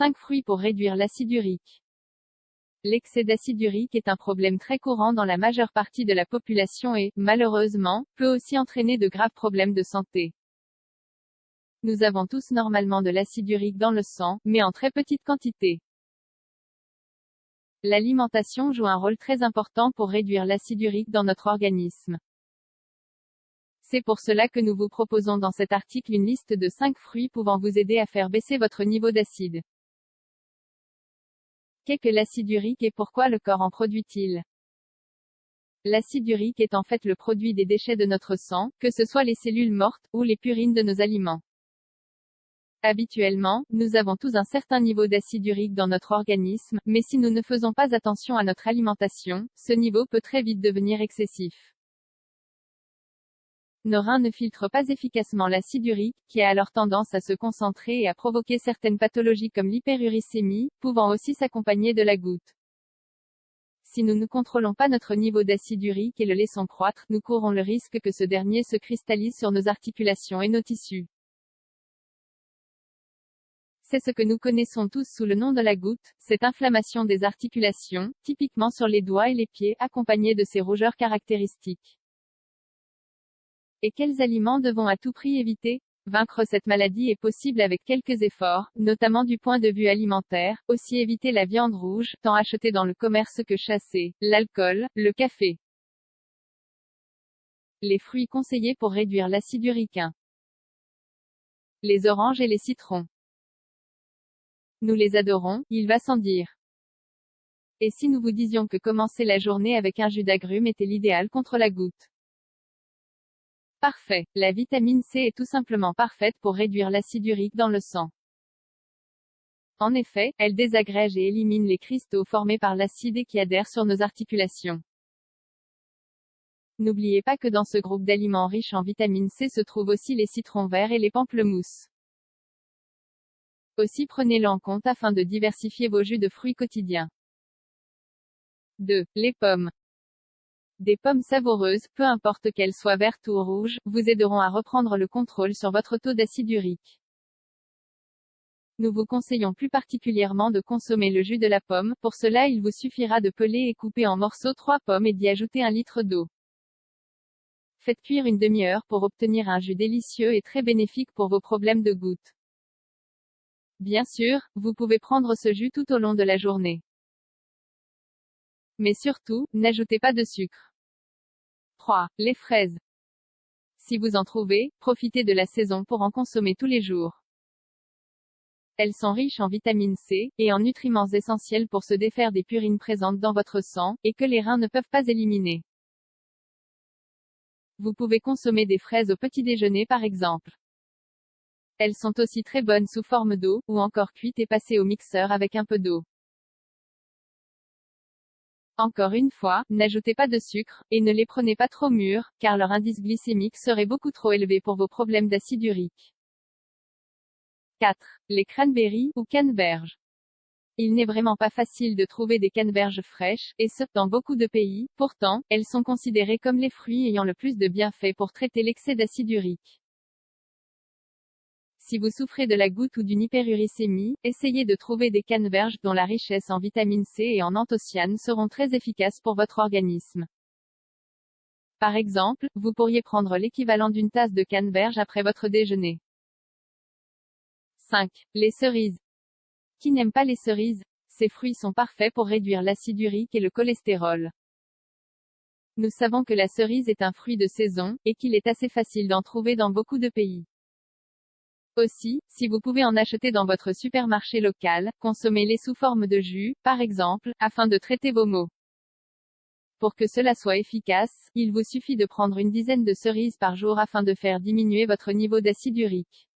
5 fruits pour réduire l'acide urique. L'excès d'acide urique est un problème très courant dans la majeure partie de la population et, malheureusement, peut aussi entraîner de graves problèmes de santé. Nous avons tous normalement de l'acide urique dans le sang, mais en très petite quantité. L'alimentation joue un rôle très important pour réduire l'acide urique dans notre organisme. C'est pour cela que nous vous proposons dans cet article une liste de 5 fruits pouvant vous aider à faire baisser votre niveau d'acide. Qu'est-ce que l'acide urique et pourquoi le corps en produit-il? L'acide urique est en fait le produit des déchets de notre sang, que ce soit les cellules mortes, ou les purines de nos aliments. Habituellement, nous avons tous un certain niveau d'acide urique dans notre organisme, mais si nous ne faisons pas attention à notre alimentation, ce niveau peut très vite devenir excessif. Nos reins ne filtrent pas efficacement l'acide urique, qui a alors tendance à se concentrer et à provoquer certaines pathologies comme l'hyperuricémie, pouvant aussi s'accompagner de la goutte. Si nous ne contrôlons pas notre niveau d'acide urique et le laissons croître, nous courons le risque que ce dernier se cristallise sur nos articulations et nos tissus. C'est ce que nous connaissons tous sous le nom de la goutte, cette inflammation des articulations, typiquement sur les doigts et les pieds, accompagnée de ces rougeurs caractéristiques. Et quels aliments devons à tout prix éviter? Vaincre cette maladie est possible avec quelques efforts, notamment du point de vue alimentaire, aussi éviter la viande rouge, tant achetée dans le commerce que chassée, l'alcool, le café. Les fruits conseillés pour réduire l'acide urique. Les oranges et les citrons. Nous les adorons, il va sans dire. Et si nous vous disions que commencer la journée avec un jus d'agrumes était l'idéal contre la goutte? Parfait. La vitamine C est tout simplement parfaite pour réduire l'acide urique dans le sang. En effet, elle désagrège et élimine les cristaux formés par l'acide et qui adhèrent sur nos articulations. N'oubliez pas que dans ce groupe d'aliments riches en vitamine C se trouvent aussi les citrons verts et les pamplemousses. Aussi prenez-le en compte afin de diversifier vos jus de fruits quotidiens. 2. Les pommes. Des pommes savoureuses, peu importe qu'elles soient vertes ou rouges, vous aideront à reprendre le contrôle sur votre taux d'acide urique. Nous vous conseillons plus particulièrement de consommer le jus de la pomme, pour cela il vous suffira de peler et couper en morceaux 3 pommes et d'y ajouter 1 litre d'eau. Faites cuire une demi-heure pour obtenir un jus délicieux et très bénéfique pour vos problèmes de goutte. Bien sûr, vous pouvez prendre ce jus tout au long de la journée. Mais surtout, n'ajoutez pas de sucre. 3. Les fraises. Si vous en trouvez, profitez de la saison pour en consommer tous les jours. Elles sont riches en vitamine C, et en nutriments essentiels pour se défaire des purines présentes dans votre sang, et que les reins ne peuvent pas éliminer. Vous pouvez consommer des fraises au petit déjeuner par exemple. Elles sont aussi très bonnes sous forme d'eau, ou encore cuites et passées au mixeur avec un peu d'eau. Encore une fois, n'ajoutez pas de sucre, et ne les prenez pas trop mûrs, car leur indice glycémique serait beaucoup trop élevé pour vos problèmes d'acide urique. 4. Les cranberries, ou canneberges. Il n'est vraiment pas facile de trouver des canneberges fraîches, et ce, dans beaucoup de pays, pourtant, elles sont considérées comme les fruits ayant le plus de bienfaits pour traiter l'excès d'acide urique. Si vous souffrez de la goutte ou d'une hyperuricémie, essayez de trouver des canneberges dont la richesse en vitamine C et en anthocyanes seront très efficaces pour votre organisme. Par exemple, vous pourriez prendre l'équivalent d'une tasse de canneberge après votre déjeuner. 5. Les cerises. Qui n'aime pas les cerises? Ces fruits sont parfaits pour réduire l'acide urique et le cholestérol. Nous savons que la cerise est un fruit de saison, et qu'il est assez facile d'en trouver dans beaucoup de pays. Aussi, si vous pouvez en acheter dans votre supermarché local, consommez-les sous forme de jus, par exemple, afin de traiter vos maux. Pour que cela soit efficace, il vous suffit de prendre une dizaine de cerises par jour afin de faire diminuer votre niveau d'acide urique.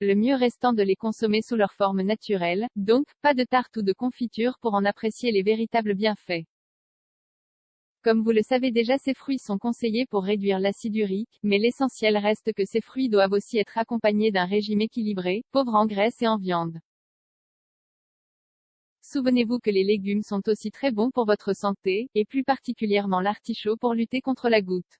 Le mieux restant de les consommer sous leur forme naturelle, donc, pas de tarte ou de confiture pour en apprécier les véritables bienfaits. Comme vous le savez déjà, ces fruits sont conseillés pour réduire l'acide urique, mais l'essentiel reste que ces fruits doivent aussi être accompagnés d'un régime équilibré, pauvre en graisse et en viande. Souvenez-vous que les légumes sont aussi très bons pour votre santé, et plus particulièrement l'artichaut pour lutter contre la goutte.